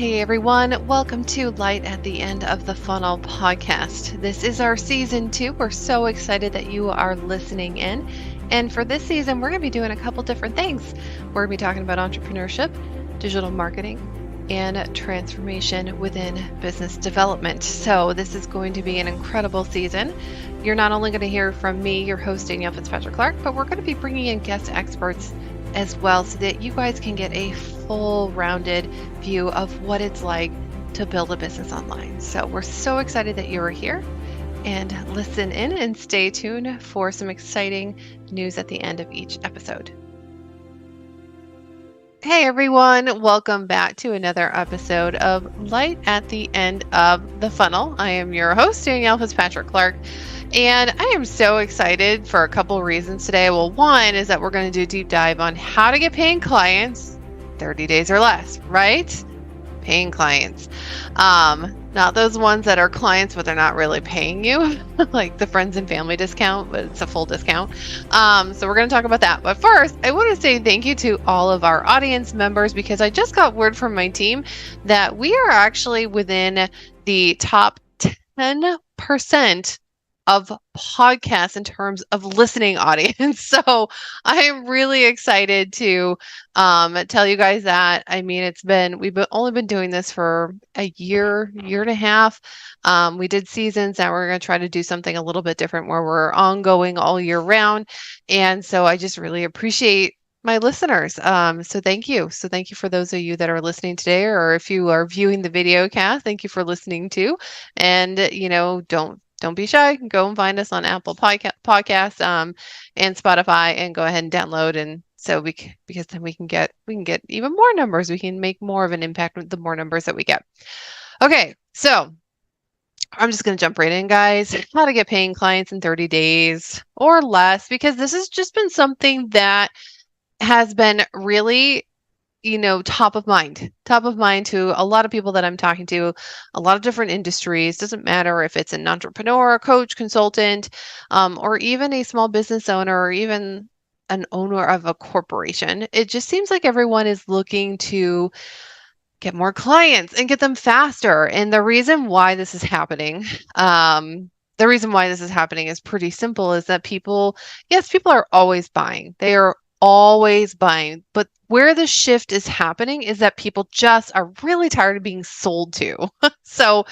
Hey everyone, welcome to Light at the End of the Funnel podcast. This is our season 2. We're so excited that you are listening in. And for this season, we're going to be doing a couple different things. We're going to be talking about entrepreneurship, digital marketing, and transformation within business development. So this is going to be an incredible season. You're not only going to hear from me, your host, Danielle Fitzpatrick-Clark, but we're going to be bringing in guest experts as well so that you guys can get a full rounded view of what it's like to build a business online. So we're so excited that you are here, and listen in and stay tuned for some exciting news at the end of each episode. Hey everyone, welcome back to another episode of Light at the End of the Funnel. I am your host, Danielle Fitzpatrick-Clark. And I am so excited for a couple of reasons today. Well, one is that we're going to do a deep dive on how to get paying clients 30 days or less, right? Paying clients. Not those ones that are clients, but they're not really paying you, like the friends and family discount, but it's a full discount. So we're going to talk about that. But first, I want to say thank you to all of our audience members, because I just got word from my team that we are actually within the top 10% of podcasts in terms of listening audience. So I am really excited to tell you guys that. I mean, we've only been doing this for a year and a half. We did seasons. Now we're going to try to do something a little bit different where we're ongoing all year round. And so I just really appreciate my listeners. So thank you. So thank you for those of you that are listening today, or if you are viewing the video cast, thank you for listening too. And, don't be shy. Go and find us on Apple Podcasts and Spotify, and go ahead and download. And so because then we can get even more numbers. We can make more of an impact with the more numbers that we get. Okay, so I'm just going to jump right in, guys. How to get paying clients in 30 days or less, because this has just been something that has been really top of mind to a lot of people that I'm talking to, a lot of different industries. Doesn't matter if it's an entrepreneur, coach, consultant, or even a small business owner, or even an owner of a corporation. It just seems like everyone is looking to get more clients and get them faster. And the reason why this is happening, is pretty simple, is that people are always buying. They are always buying. But where the shift is happening is that people just are really tired of being sold to. So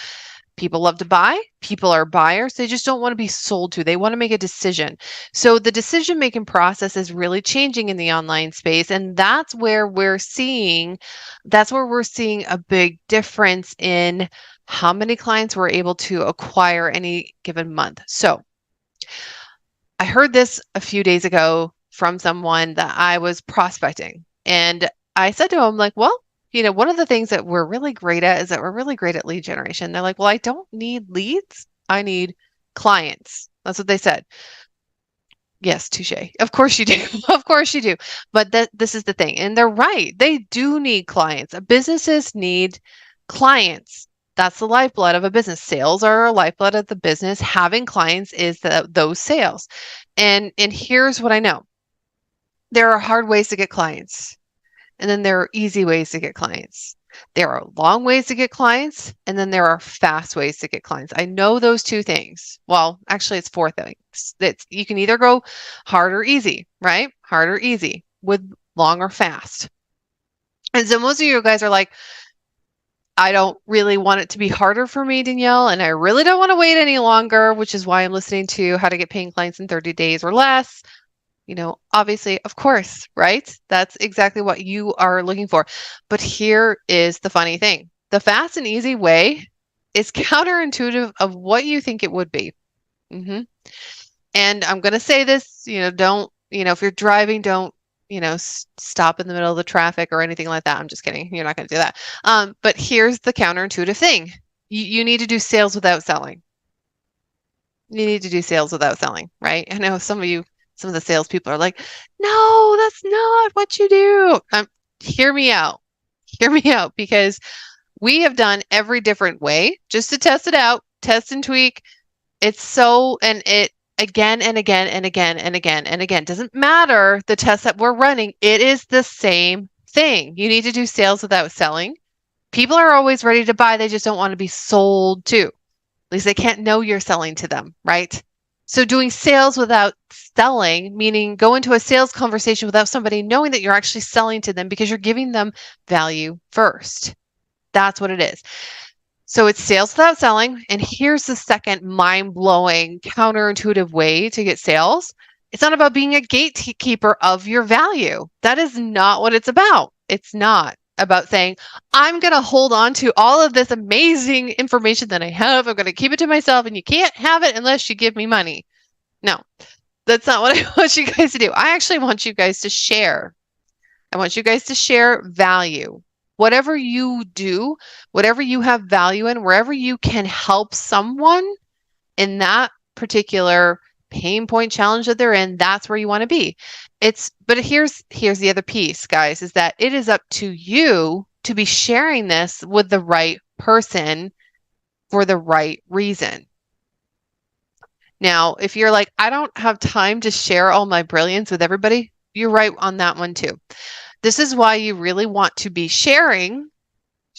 people love to buy. People are buyers. They just don't want to be sold to. They want to make a decision. So the decision-making process is really changing in the online space. And that's where we're seeing a big difference in how many clients we're able to acquire any given month. So I heard this a few days ago from someone that I was prospecting. And I said to him, like, well, one of the things that we're really great at is that we're really great at lead generation. They're like, well, I don't need leads. I need clients. That's what they said. Yes, touche. Of course you do. Of course you do. But this is the thing. And they're right. They do need clients. Businesses need clients. That's the lifeblood of a business. Sales are a lifeblood of the business. Having clients is those sales. And here's what I know. There are hard ways to get clients, and then there are easy ways to get clients. There are long ways to get clients, and then there are fast ways to get clients. I know those two things. Well, actually, it's 4 things. You can either go hard or easy, right? Hard or easy, with long or fast. And so most of you guys are like, I don't really want it to be harder for me, Danielle, and I really don't want to wait any longer, which is why I'm listening to How to Get Paying Clients in 30 Days or Less. Obviously, of course, right? That's exactly what you are looking for. But here is the funny thing. The fast and easy way is counterintuitive of what you think it would be. And I'm going to say this, don't, if you're driving, don't, stop in the middle of the traffic or anything like that. I'm just kidding. You're not going to do that. But here's the counterintuitive thing. You need to do sales without selling. You need to do sales without selling, right? I know some of the salespeople are like, no, that's not what you do. Hear me out, because we have done every different way just to test it out, test and tweak. And it again and again and again and again and again. Doesn't matter the test that we're running. It is the same thing. You need to do sales without selling. People are always ready to buy. They just don't want to be sold to. At least they can't know you're selling to them, right? So doing sales without selling, meaning go into a sales conversation without somebody knowing that you're actually selling to them because you're giving them value first. That's what it is. So it's sales without selling. And here's the second mind-blowing, counterintuitive way to get sales. It's not about being a gatekeeper of your value. That is not what it's about. It's not about saying, I'm going to hold on to all of this amazing information that I have. I'm going to keep it to myself, and you can't have it unless you give me money. No, that's not what I want you guys to do. I actually want you guys to share. I want you guys to share value. Whatever you do, whatever you have value in, wherever you can help someone in that particular pain point challenge that they're in, that's where you want to be. But here's the other piece, guys, is that it is up to you to be sharing this with the right person for the right reason. Now, if you're like, I don't have time to share all my brilliance with everybody, you're right on that one too. This is why you really want to be sharing,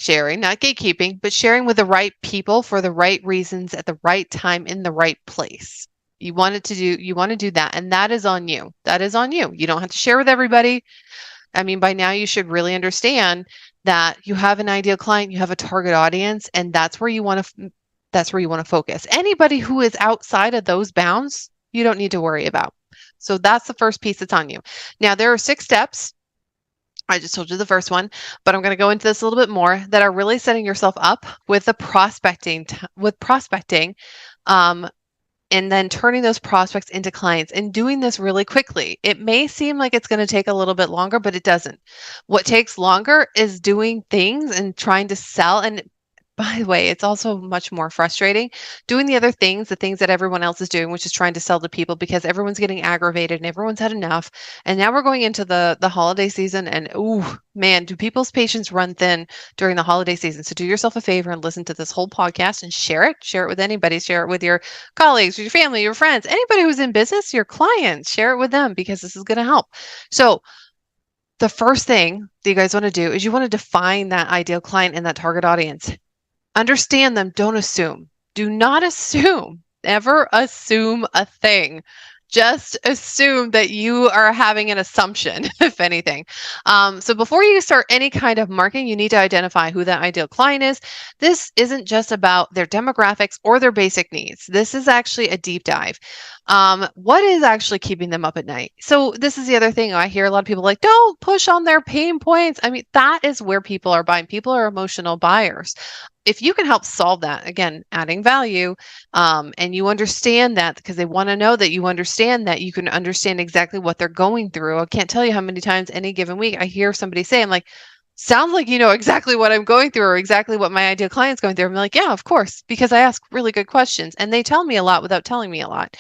not gatekeeping, but sharing with the right people for the right reasons at the right time in the right place. You want to do that. And that is on you. That is on you. You don't have to share with everybody. I mean, by now you should really understand that you have an ideal client, you have a target audience, and that's where you want to focus. Anybody who is outside of those bounds, you don't need to worry about. So that's the first piece that's on you. Now, there are 6 steps. I just told you the first one, but I'm going to go into this a little bit more that are really setting yourself up with the prospecting, and then turning those prospects into clients and doing this really quickly. It may seem like it's going to take a little bit longer, but it doesn't. What takes longer is doing things and trying to sell. And by the way, it's also much more frustrating doing the other things, the things that everyone else is doing, which is trying to sell to people because everyone's getting aggravated and everyone's had enough. And now we're going into the holiday season, and ooh, man, do people's patience run thin during the holiday season. So do yourself a favor and listen to this whole podcast and share it. Share it with anybody. Share it with your colleagues, your family, your friends, anybody who's in business, your clients. Share it with them because this is going to help. So the first thing that you guys want to do is you want to define that ideal client and that target audience. Understand them. Don't assume. Do not assume. Never assume a thing. Just assume that you are having an assumption, if anything. So before you start any kind of marketing, you need to identify who that ideal client is. This isn't just about their demographics or their basic needs. This is actually a deep dive. What is actually keeping them up at night? So this is the other thing. I hear a lot of people like, don't push on their pain points. I mean, that is where people are buying. People are emotional buyers. If you can help solve that, again, adding value, and you understand that because they want to know that you understand that, you can understand exactly what they're going through. I can't tell you how many times any given week I hear somebody say, I'm like, sounds like you know exactly what I'm going through or exactly what my ideal client's going through. I'm like, yeah, of course, because I ask really good questions and they tell me a lot without telling me a lot.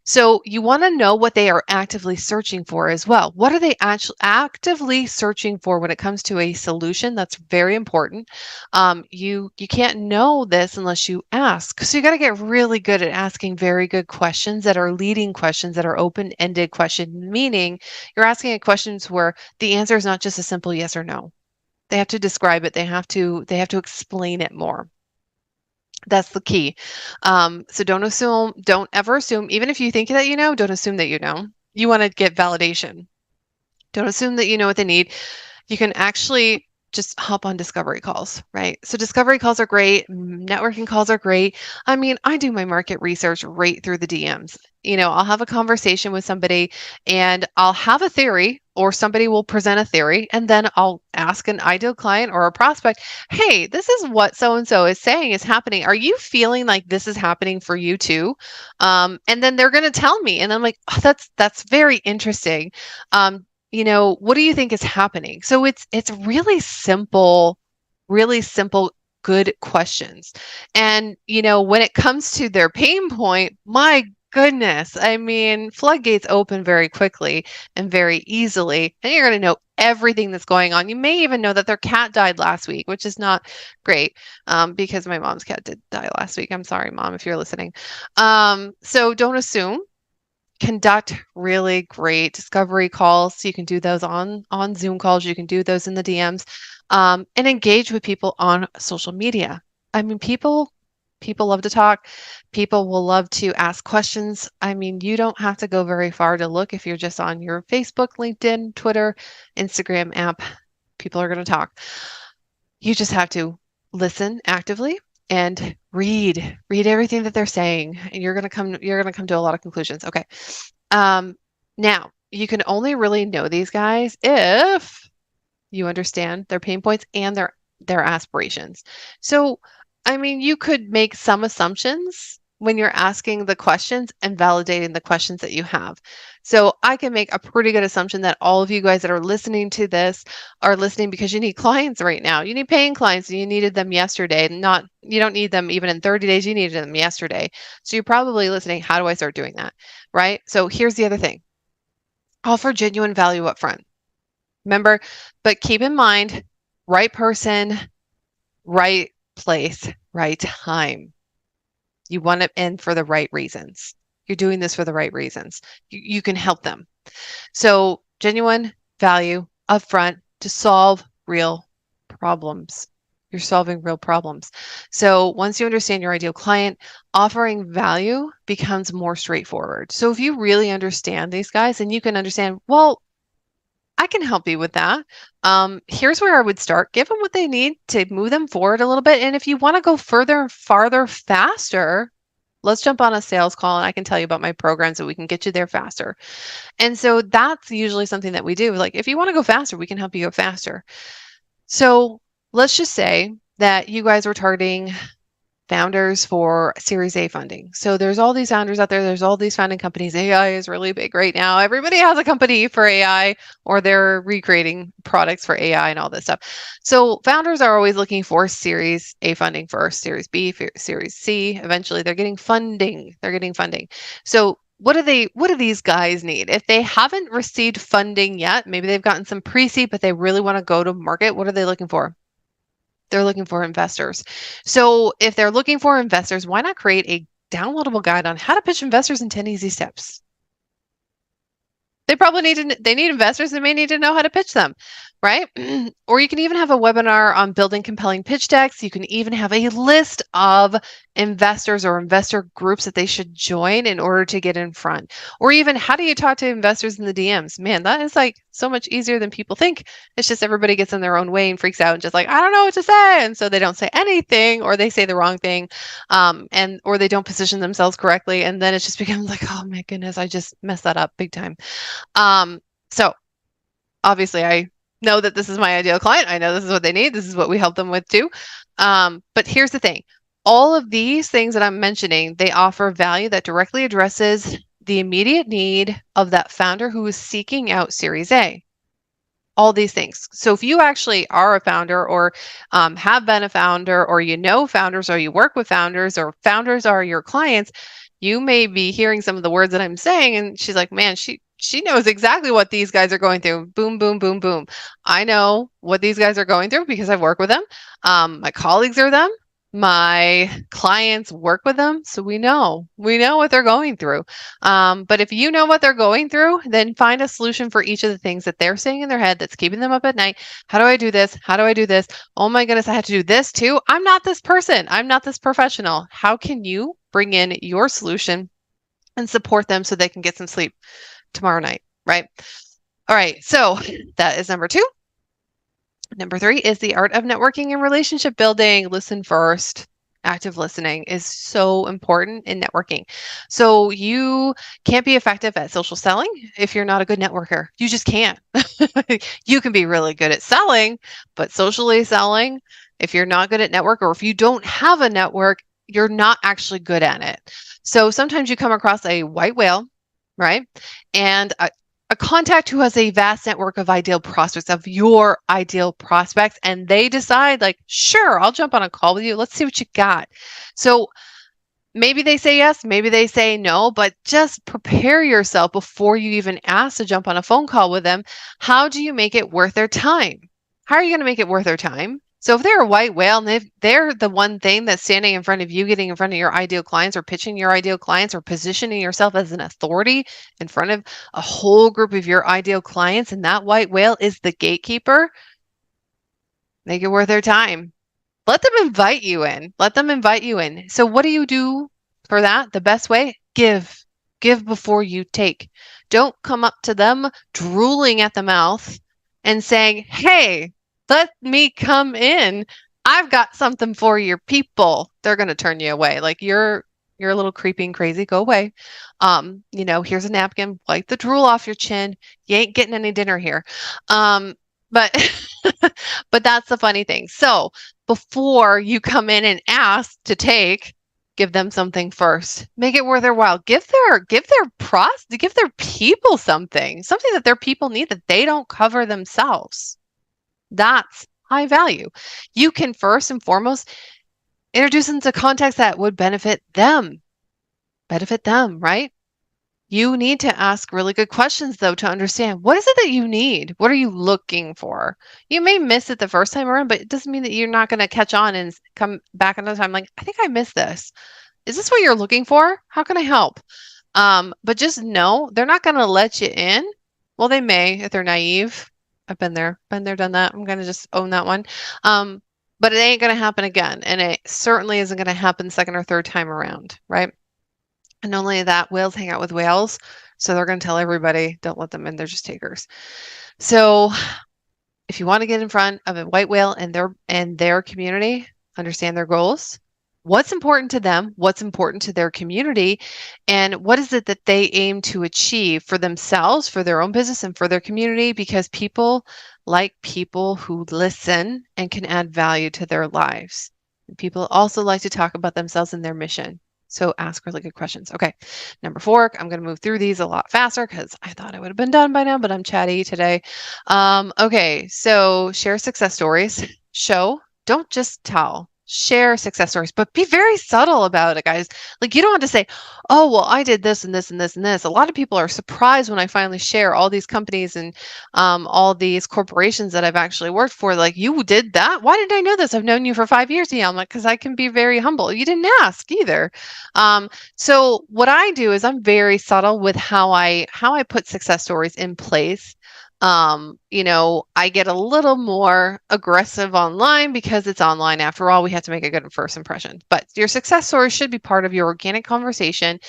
So you want to know what they are actively searching for as well. What are they actually actively searching for when it comes to a solution? That's very important. You can't know this unless you ask. So you got to get really good at asking very good questions that are leading questions, that are open-ended questions, meaning you're asking a questions where the answer is not just a simple yes or no. They have to describe it. They have to explain it more. That's the key. So don't ever assume, even if you think that you know, don't assume that you know. You want to get validation. Don't assume that you know what they need. You can actually just hop on discovery calls, right? So discovery calls are great. Networking calls are great. I mean, I do my market research right through the DMs. I'll have a conversation with somebody and I'll have a theory, or somebody will present a theory, and then I'll ask an ideal client or a prospect, hey, this is what so-and-so is saying is happening. Are you feeling like this is happening for you too? And then they're going to tell me, and I'm like, oh, that's very interesting. What do you think is happening? So it's really simple, good questions. And, when it comes to their pain point, my goodness, I mean, floodgates open very quickly and very easily, and you're going to know everything that's going on. You may even know that their cat died last week, which is not great, because my mom's cat did die last week. I'm sorry, Mom, if you're listening. So don't assume. conduct really great discovery calls. You can do those on Zoom calls. You can do those in the DMs, and engage with people on social media. I mean, people love to talk. People will love to ask questions. I mean, you don't have to go very far to look if you're just on your Facebook, LinkedIn, Twitter, Instagram app. People are going to talk. You just have to listen actively and read everything that they're saying, and you're going to come to a lot of conclusions. Okay. Now you can only really know these guys if you understand their pain points and their aspirations. So, I mean, you could make some assumptions when you're asking the questions and validating the questions that you have. So, I can make a pretty good assumption that all of you guys that are listening to this are listening because you need clients right now. You need paying clients and you needed them yesterday. You don't need them even in 30 days, you needed them yesterday. So, you're probably listening, how do I start doing that? Right? So, here's the other thing. Offer genuine value up front. Remember, but keep in mind, right person, right place, right time. You want it in for the right reasons. You're doing this for the right reasons. You can help them. So genuine value upfront to solve real problems. You're solving real problems. So once you understand your ideal client, offering value becomes more straightforward. So if you really understand these guys, and you can understand, well, I can help you with that. Here's where I would start. Give them what they need to move them forward a little bit. And if you want to go further, farther, faster, let's jump on a sales call and I can tell you about my program so we can get you there faster. And so that's usually something that we do. Like, if you want to go faster, we can help you go faster. So let's just say that you guys were targeting founders for Series A funding. So there's all these founders out there. There's all these founding companies. AI is really big right now. Everybody has a company for AI, or they're recreating products for AI and all this stuff. So founders are always looking for Series A funding first, Series B, Series C. Eventually, they're getting funding. So what do these guys need? If they haven't received funding yet, maybe they've gotten some pre-seed, but they really want to go to market. What are they looking for? They're looking for investors. So if they're looking for investors, why not create a downloadable guide on how to pitch investors in 10 easy steps? They probably need investors. They may need to know how to pitch them, right? Or you can even have a webinar on building compelling pitch decks. You can even have a list of investors or investor groups that they should join in order to get in front. Or even, how do you talk to investors in the DMs? Man, that is like so much easier than people think. It's just everybody gets in their own way and freaks out and just like, I don't know what to say. And so they don't say anything, or they say the wrong thing, or they don't position themselves correctly. And then it just becomes like, oh my goodness, I just messed that up big time. So obviously I know that this is my ideal client. I know this is what they need. This is what we help them with too. But here's the thing. All of these things that I'm mentioning, they offer value that directly addresses the immediate need of that founder who is seeking out Series A. All these things. So if you actually are a founder, or have been a founder, or you know founders, or you work with founders, or founders are your clients, you may be hearing some of the words that I'm saying, and she's like, man, she knows exactly what these guys are going through. Boom, boom, boom, boom. I know what these guys are going through because I've worked with them. My colleagues are them. My clients work with them. So we know what they're going through. But if you know what they're going through, then find a solution for each of the things that they're saying in their head that's keeping them up at night. How do I do this? How do I do this? Oh my goodness, I have to do this too. I'm not this person. I'm not this professional. How can you bring in your solution and support them so they can get some sleep tomorrow night, right? All right, so that is number 2. Number 3 is the art of networking and relationship building. Listen first. Active listening is so important in networking. So you can't be effective at social selling if you're not a good networker. You just can't. You can be really good at selling, but socially selling, if you're not good at network, or if you don't have a network, you're not actually good at it. So sometimes you come across a white whale, right? And a contact who has a vast network of ideal prospects, of your ideal prospects, and they decide like, sure, I'll jump on a call with you. Let's see what you got. So maybe they say yes, maybe they say no, but just prepare yourself before you even ask to jump on a phone call with them. How do you make it worth their time? How are you going to make it worth their time? So if they're a white whale and if they're the one thing that's standing in front of you, getting in front of your ideal clients or pitching your ideal clients or positioning yourself as an authority in front of a whole group of your ideal clients, and that white whale is the gatekeeper, make it worth their time. Let them invite you in. Let them invite you in. So what do you do for that? The best way? Give. Give before you take. Don't come up to them drooling at the mouth and saying, "Hey, let me come in. I've got something for your people." They're going to turn you away. Like you're a little creepy and crazy. Go away. Here's a napkin. Wipe the drool off your chin. You ain't getting any dinner here. But but that's the funny thing. So before you come in and ask to take, give them something first. Make it worth their while. Give their people something that their people need that they don't cover themselves. That's high value. You can first and foremost introduce them to context that would benefit them, right? You need to ask really good questions, though, to understand what is it that you need? What are you looking for? You may miss it the first time around, but it doesn't mean that you're not going to catch on and come back another time like, I think I missed this. Is this what you're looking for? How can I help? But just know they're not going to let you in. Well, they may if they're naive. I've been there, done that. I'm going to just own that one. But it ain't going to happen again. And it certainly isn't going to happen second or third time around, right? And not only that, whales hang out with whales. So they're going to tell everybody, don't let them in. They're just takers. So if you want to get in front of a white whale and their community, understand their goals. What's important to them? What's important to their community? And what is it that they aim to achieve for themselves, for their own business, and for their community? Because people like people who listen and can add value to their lives. And people also like to talk about themselves and their mission. So ask really good questions. Okay, number 4, I'm going to move through these a lot faster because I thought I would have been done by now, but I'm chatty today. Okay, so share success stories. Show, don't just tell. Share success stories, but be very subtle about it, guys. Like you don't have to say, oh, well, I did this and this and this and this. A lot of people are surprised when I finally share all these companies and all these corporations that I've actually worked for. Like, you did that? Why didn't I know this? I've known you for 5 years. Yeah, I'm like, because I can be very humble. You didn't ask either. So what I do is I'm very subtle with how I put success stories in place. I get a little more aggressive online because it's online. After all, we have to make a good first impression. But your success story should be part of your organic conversation,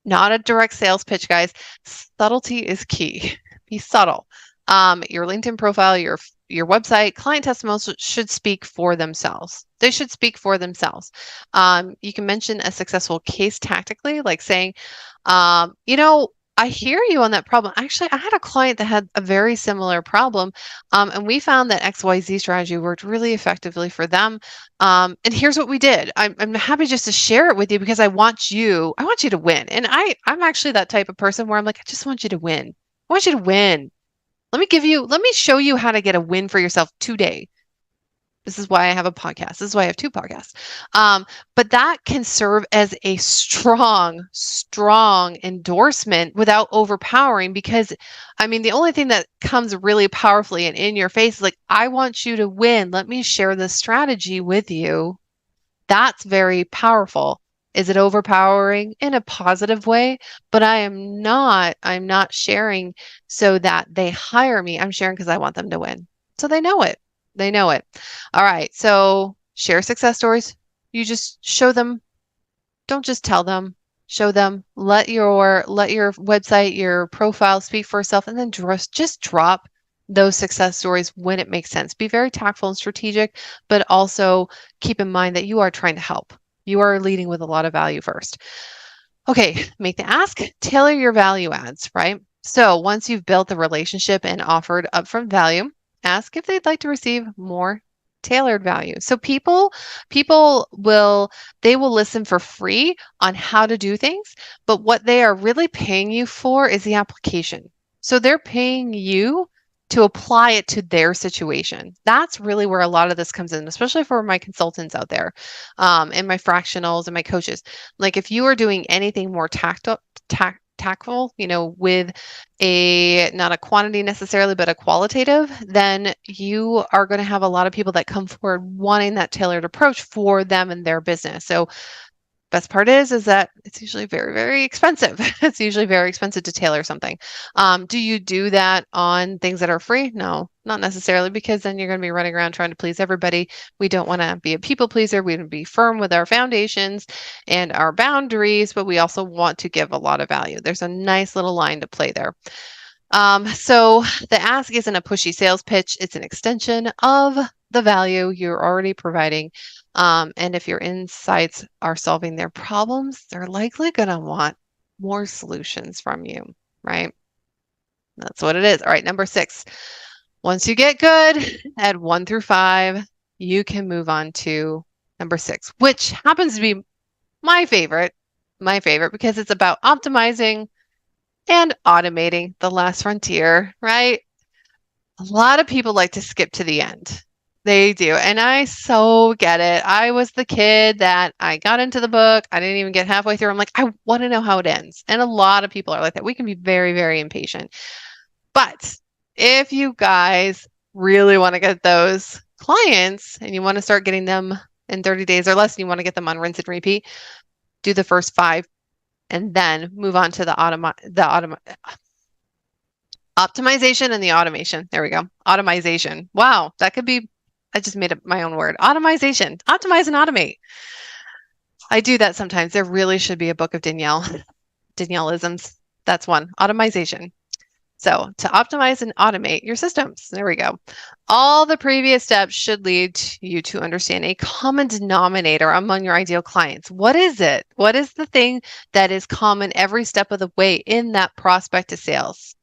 not a direct sales pitch, guys. Subtlety is key. Be subtle. Your LinkedIn profile, your website, client testimonials should speak for themselves. They should speak for themselves. You can mention a successful case tactically, like saying, I hear you on that problem. Actually, I had a client that had a very similar problem, and we found that XYZ strategy worked really effectively for them. And here's what we did. I'm happy just to share it with you because I want you to win. And I'm actually that type of person where I'm like, I just want you to win. I want you to win. Let me show you how to get a win for yourself today. This is why I have a podcast. This is why I have 2 podcasts. But that can serve as a strong endorsement without overpowering, because the only thing that comes really powerfully and in your face is like, I want you to win. Let me share this strategy with you. That's very powerful. Is it overpowering? In a positive way? But I'm not sharing so that they hire me. I'm sharing because I want them to win. So they know it. All right. So share success stories. You just show them. Don't just tell them. Show them. Let your website, your profile speak for itself, and then just drop those success stories when it makes sense. Be very tactful and strategic, but also keep in mind that you are trying to help. You are leading with a lot of value first. Okay, make the ask, tailor your value adds, right? So once you've built the relationship and offered upfront value, ask if they'd like to receive more tailored value. So people will listen for free on how to do things, but what they are really paying you for is the application. So they're paying you to apply it to their situation. That's really where a lot of this comes in, especially for my consultants out there, and my fractionals and my coaches. Like if you are doing anything more tactful, with not a quantity necessarily, but a qualitative, then you are going to have a lot of people that come forward wanting that tailored approach for them and their business. So best part is that it's usually very, very expensive. It's usually very expensive to tailor something. Do you do that on things that are free? No, not necessarily, because then you're going to be running around trying to please everybody. We don't want to be a people pleaser. We want to be firm with our foundations and our boundaries, but we also want to give a lot of value. There's a nice little line to play there. So the ask isn't a pushy sales pitch. It's an extension of the value you're already providing. And if your insights are solving their problems, they're likely going to want more solutions from you, right? That's what it is. All right, number 6. Once you get good at 1 through 5, you can move on to number 6, which happens to be my favorite because it's about optimizing and automating the last frontier, right? A lot of people like to skip to the end. They do. And I so get it. I was the kid that I got into the book. I didn't even get halfway through. I'm like, I want to know how it ends. And a lot of people are like that. We can be very, very impatient. But if you guys really want to get those clients and you want to start getting them in 30 days or less, and you want to get them on rinse and repeat, do the first 5 and then move on to the optimization and the automation. There we go. Automization. Wow, that could be, I just made up my own word. Automization. Optimize and automate. I do that sometimes. There really should be a book of Danielle-isms. That's one. Automization. So to optimize and automate your systems. There we go. All the previous steps should lead you to understand a common denominator among your ideal clients. What is it? What is the thing that is common every step of the way in that prospect to sales,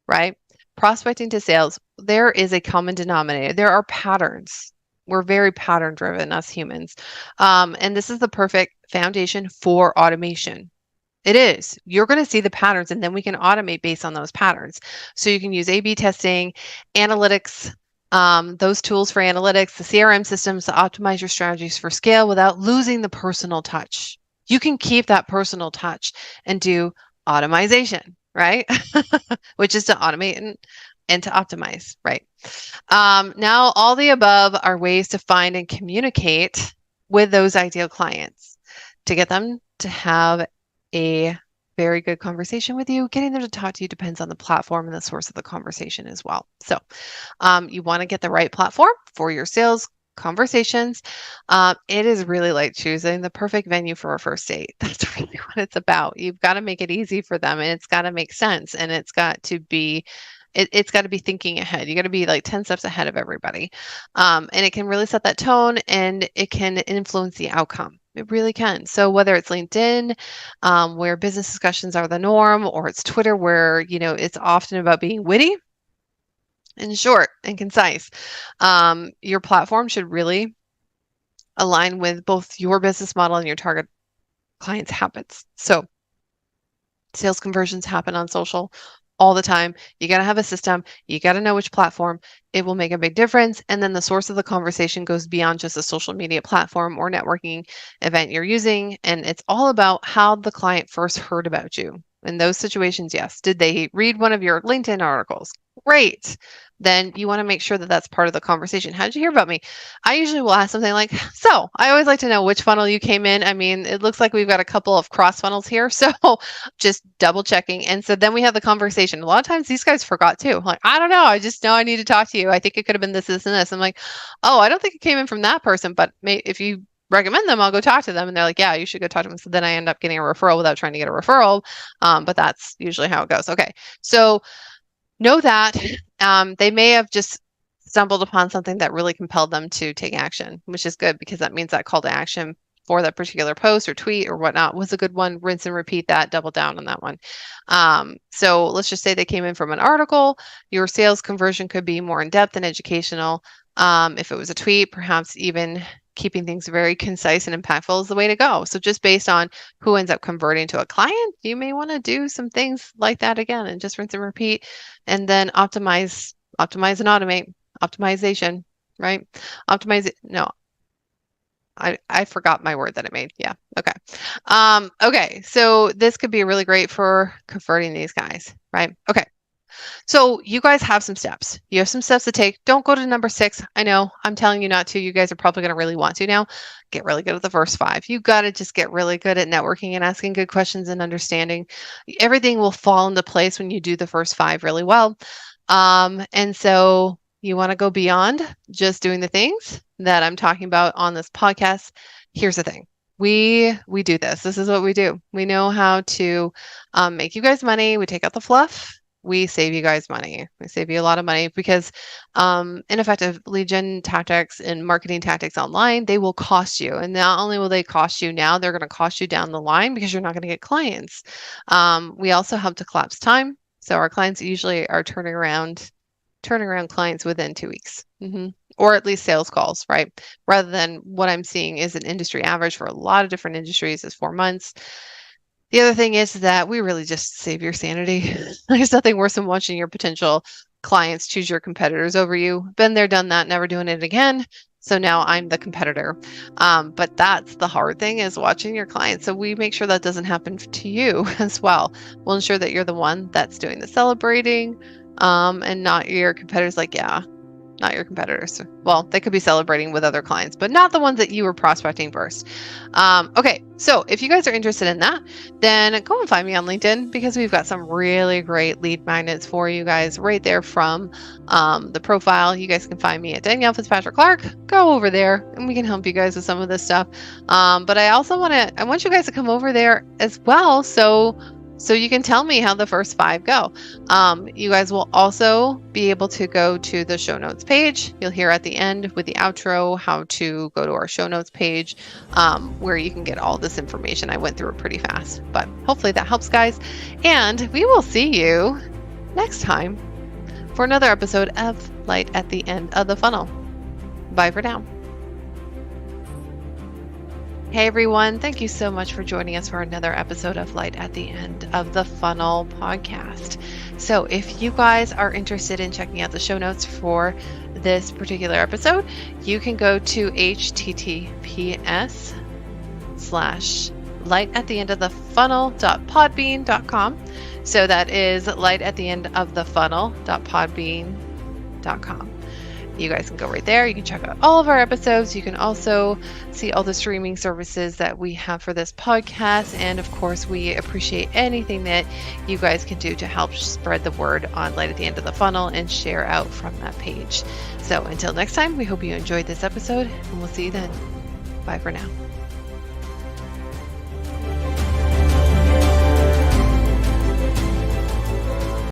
right? Prospecting to sales, there is a common denominator. There are patterns. We're very pattern driven, us humans. And this is the perfect foundation for automation. It is. You're going to see the patterns, and then we can automate based on those patterns. So you can use A/B testing, analytics, those tools for analytics, the CRM systems to optimize your strategies for scale without losing the personal touch. You can keep that personal touch and do automation, right? Which is to automate and to optimize, right? Now, all the above are ways to find and communicate with those ideal clients to get them to have a very good conversation with you. Getting them to talk to you depends on the platform and the source of the conversation as well. So you want to get the right platform for your sales conversations. It is really like choosing the perfect venue for a first date. That's really what it's about. You've got to make it easy for them, and it's got to make sense, and it's got to be thinking ahead. You got to be like 10 steps ahead of everybody. And it can really set that tone, and it can influence the outcome. It really can. So whether it's LinkedIn, where business discussions are the norm, or it's Twitter, where, it's often about being witty and short and concise, your platform should really align with both your business model and your target clients' habits. So sales conversions happen on social all the time. You got to have a system. You got to know which platform. It will make a big difference. And then the source of the conversation goes beyond just a social media platform or networking event you're using. And it's all about how the client first heard about you. In those situations, yes. Did they read one of your LinkedIn articles? Great. Then you want to make sure that that's part of the conversation. How did you hear about me? I usually will ask something like, so I always like to know which funnel you came in. I mean, it looks like we've got a couple of cross funnels here. So just double checking. And so then we have the conversation. A lot of times these guys forgot too. Like, I don't know. I just know I need to talk to you. I think it could have been this, this, and this. I'm like, oh, I don't think it came in from that person, but if you recommend them, I'll go talk to them. And they're like, yeah, you should go talk to them. So then I end up getting a referral without trying to get a referral. But that's usually how it goes. Okay. So know that they may have just stumbled upon something that really compelled them to take action, which is good because that means that call to action for that particular post or tweet or whatnot was a good one. Rinse and repeat that, double down on that one. So let's just say they came in from an article. Your sales conversion could be more in depth and educational. If it was a tweet, perhaps even keeping things very concise and impactful is the way to go. So just based on who ends up converting to a client, you may want to do some things like that again and just rinse and repeat, and then optimize and automate. Optimization, right? I forgot my word that I made. Yeah. Okay. Okay. So this could be really great for converting these guys, right? Okay. So you guys have some steps. You have some steps to take. Don't go to number 6. I know I'm telling you not to. You guys are probably going to really want to now. Get really good at the first 5. You got to just get really good at networking and asking good questions and understanding. Everything will fall into place when you do the first 5 really well. And so you want to go beyond just doing the things that I'm talking about on this podcast. Here's the thing. We do this. This is what we do. We know how to make you guys money. We take out the fluff. We save you guys money. We save you a lot of money because ineffective lead gen tactics and marketing tactics online, they will cost you. And not only will they cost you now, they're going to cost you down the line because you're not going to get clients. We also help to collapse time. So our clients usually are turning around clients within 2 weeks. Or at least sales calls, right? Rather than what I'm seeing is an industry average for a lot of different industries is 4 months. The other thing is that we really just save your sanity. There's nothing worse than watching your potential clients choose your competitors over you. Been there, done that, never doing it again. So now I'm the competitor. But that's the hard thing is watching your clients. So we make sure that doesn't happen to you as well. We'll ensure that you're the one that's doing the celebrating and not your competitors like, yeah, not your competitors. Well, they could be celebrating with other clients, but not the ones that you were prospecting first. Okay, so if you guys are interested in that, then go and find me on LinkedIn because we've got some really great lead magnets for you guys right there from the profile. You guys can find me at Danielle Fitzpatrick Clark. Go over there and we can help you guys with some of this stuff. But I also want you guys to come over there as well. So you can tell me how the first 5 go. You guys will also be able to go to the show notes page. You'll hear at the end with the outro how to go to our show notes page where you can get all this information. I went through it pretty fast, but hopefully that helps, guys. And we will see you next time for another episode of Light at the End of the Funnel. Bye for now. Hey everyone, thank you so much for joining us for another episode of Light at the End of the Funnel podcast. So if you guys are interested in checking out the show notes for this particular episode, you can go to https://lightattheendofthefunnel.podbean.com. So that is lightattheendofthefunnel.podbean.com. You guys can go right there. You can check out all of our episodes. You can also see all the streaming services that we have for this podcast. And of course, we appreciate anything that you guys can do to help spread the word on Light at the End of the Funnel and share out from that page. So until next time, we hope you enjoyed this episode and we'll see you then. Bye for now.